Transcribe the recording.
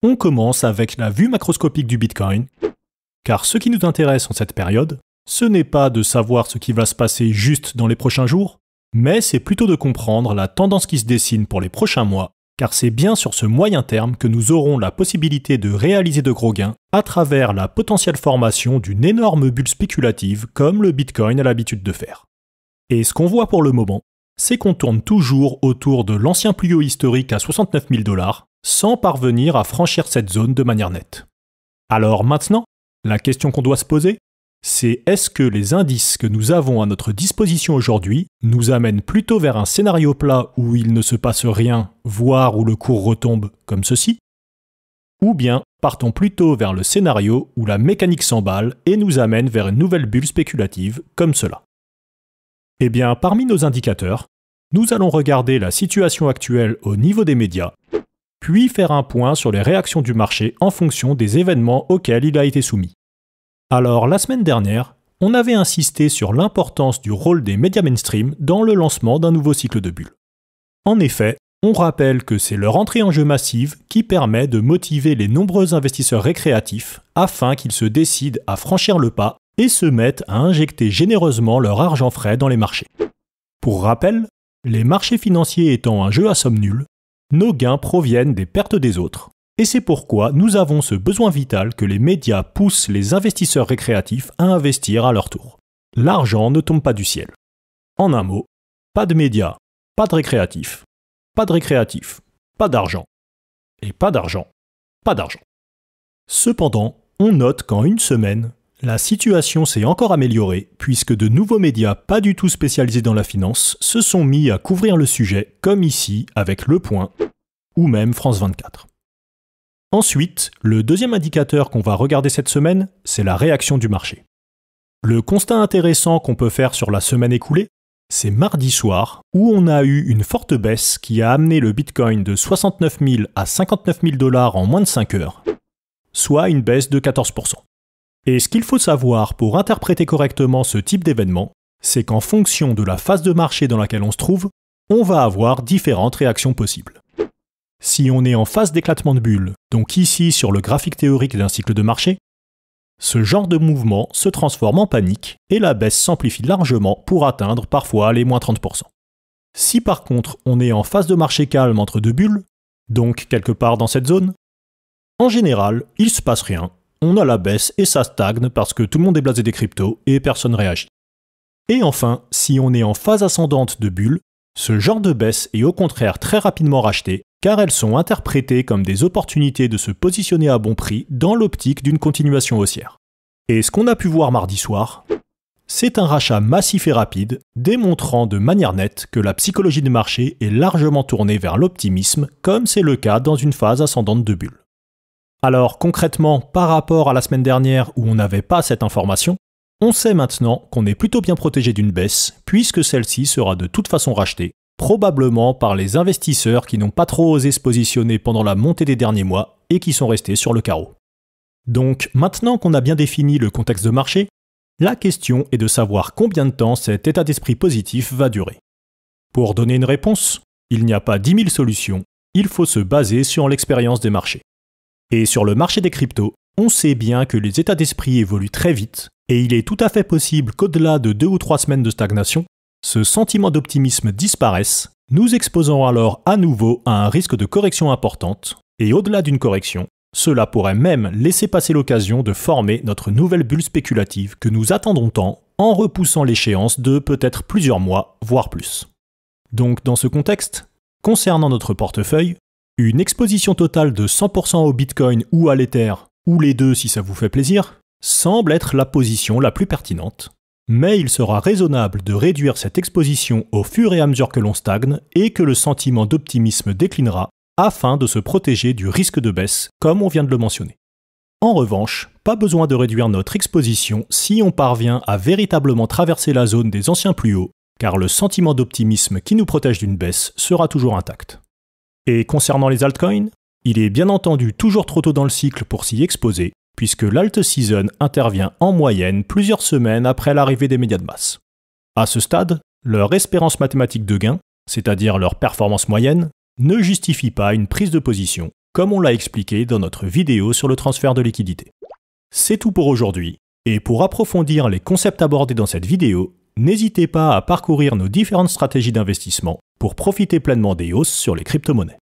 On commence avec la vue macroscopique du Bitcoin, car ce qui nous intéresse en cette période, ce n'est pas de savoir ce qui va se passer juste dans les prochains jours, mais c'est plutôt de comprendre la tendance qui se dessine pour les prochains mois, car c'est bien sur ce moyen terme que nous aurons la possibilité de réaliser de gros gains à travers la potentielle formation d'une énorme bulle spéculative comme le Bitcoin a l'habitude de faire. Et ce qu'on voit pour le moment, c'est qu'on tourne toujours autour de l'ancien plus haut historique à 69 000 $, sans parvenir à franchir cette zone de manière nette. Alors maintenant, la question qu'on doit se poser, c'est est-ce que les indices que nous avons à notre disposition aujourd'hui nous amènent plutôt vers un scénario plat où il ne se passe rien, voire où le cours retombe comme ceci, ou bien partons plutôt vers le scénario où la mécanique s'emballe et nous amène vers une nouvelle bulle spéculative comme cela. Eh bien, parmi nos indicateurs, nous allons regarder la situation actuelle au niveau des médias, puis faire un point sur les réactions du marché en fonction des événements auxquels il a été soumis. Alors, la semaine dernière, on avait insisté sur l'importance du rôle des médias mainstream dans le lancement d'un nouveau cycle de bulles. En effet, on rappelle que c'est leur entrée en jeu massive qui permet de motiver les nombreux investisseurs récréatifs afin qu'ils se décident à franchir le pas et se mettent à injecter généreusement leur argent frais dans les marchés. Pour rappel, les marchés financiers étant un jeu à somme nulle, nos gains proviennent des pertes des autres, et c'est pourquoi nous avons ce besoin vital que les médias poussent les investisseurs récréatifs à investir à leur tour. L'argent ne tombe pas du ciel. En un mot, pas de médias, pas de récréatifs, pas de récréatifs, pas d'argent. Et pas d'argent, pas d'argent. Cependant, on note qu'en une semaine, la situation s'est encore améliorée puisque de nouveaux médias pas du tout spécialisés dans la finance se sont mis à couvrir le sujet, comme ici avec Le Point ou même France 24. Ensuite, le deuxième indicateur qu'on va regarder cette semaine, c'est la réaction du marché. Le constat intéressant qu'on peut faire sur la semaine écoulée, c'est mardi soir où on a eu une forte baisse qui a amené le Bitcoin de 69 000 à 59 000 $ en moins de 5 heures, soit une baisse de 14%. Et ce qu'il faut savoir pour interpréter correctement ce type d'événement, c'est qu'en fonction de la phase de marché dans laquelle on se trouve, on va avoir différentes réactions possibles. Si on est en phase d'éclatement de bulle, donc ici sur le graphique théorique d'un cycle de marché, ce genre de mouvement se transforme en panique et la baisse s'amplifie largement pour atteindre parfois les moins 30%. Si par contre on est en phase de marché calme entre deux bulles, donc quelque part dans cette zone, en général, il se passe rien. On a la baisse et ça stagne parce que tout le monde est blasé des cryptos et personne réagit. Et enfin, si on est en phase ascendante de bulle, ce genre de baisse est au contraire très rapidement racheté car elles sont interprétées comme des opportunités de se positionner à bon prix dans l'optique d'une continuation haussière. Et ce qu'on a pu voir mardi soir, c'est un rachat massif et rapide démontrant de manière nette que la psychologie de marché est largement tournée vers l'optimisme comme c'est le cas dans une phase ascendante de bulle. Alors concrètement, par rapport à la semaine dernière où on n'avait pas cette information, on sait maintenant qu'on est plutôt bien protégé d'une baisse puisque celle-ci sera de toute façon rachetée, probablement par les investisseurs qui n'ont pas trop osé se positionner pendant la montée des derniers mois et qui sont restés sur le carreau. Donc maintenant qu'on a bien défini le contexte de marché, la question est de savoir combien de temps cet état d'esprit positif va durer. Pour donner une réponse, il n'y a pas 10 000 solutions, il faut se baser sur l'expérience des marchés. Et sur le marché des cryptos, on sait bien que les états d'esprit évoluent très vite et il est tout à fait possible qu'au-delà de 2 ou 3 semaines de stagnation, ce sentiment d'optimisme disparaisse, nous exposant alors à nouveau à un risque de correction importante et au-delà d'une correction, cela pourrait même laisser passer l'occasion de former notre nouvelle bulle spéculative que nous attendons tant en repoussant l'échéance de peut-être plusieurs mois, voire plus. Donc dans ce contexte, concernant notre portefeuille, une exposition totale de 100% au Bitcoin ou à l'Ether, ou les deux si ça vous fait plaisir, semble être la position la plus pertinente. Mais il sera raisonnable de réduire cette exposition au fur et à mesure que l'on stagne et que le sentiment d'optimisme déclinera afin de se protéger du risque de baisse, comme on vient de le mentionner. En revanche, pas besoin de réduire notre exposition si on parvient à véritablement traverser la zone des anciens plus hauts, car le sentiment d'optimisme qui nous protège d'une baisse sera toujours intact. Et concernant les altcoins, il est bien entendu toujours trop tôt dans le cycle pour s'y exposer, puisque l'alt season intervient en moyenne plusieurs semaines après l'arrivée des médias de masse. À ce stade, leur espérance mathématique de gain, c'est-à-dire leur performance moyenne, ne justifie pas une prise de position, comme on l'a expliqué dans notre vidéo sur le transfert de liquidité. C'est tout pour aujourd'hui, et pour approfondir les concepts abordés dans cette vidéo, n'hésitez pas à parcourir nos différentes stratégies d'investissement pour profiter pleinement des hausses sur les crypto-monnaies.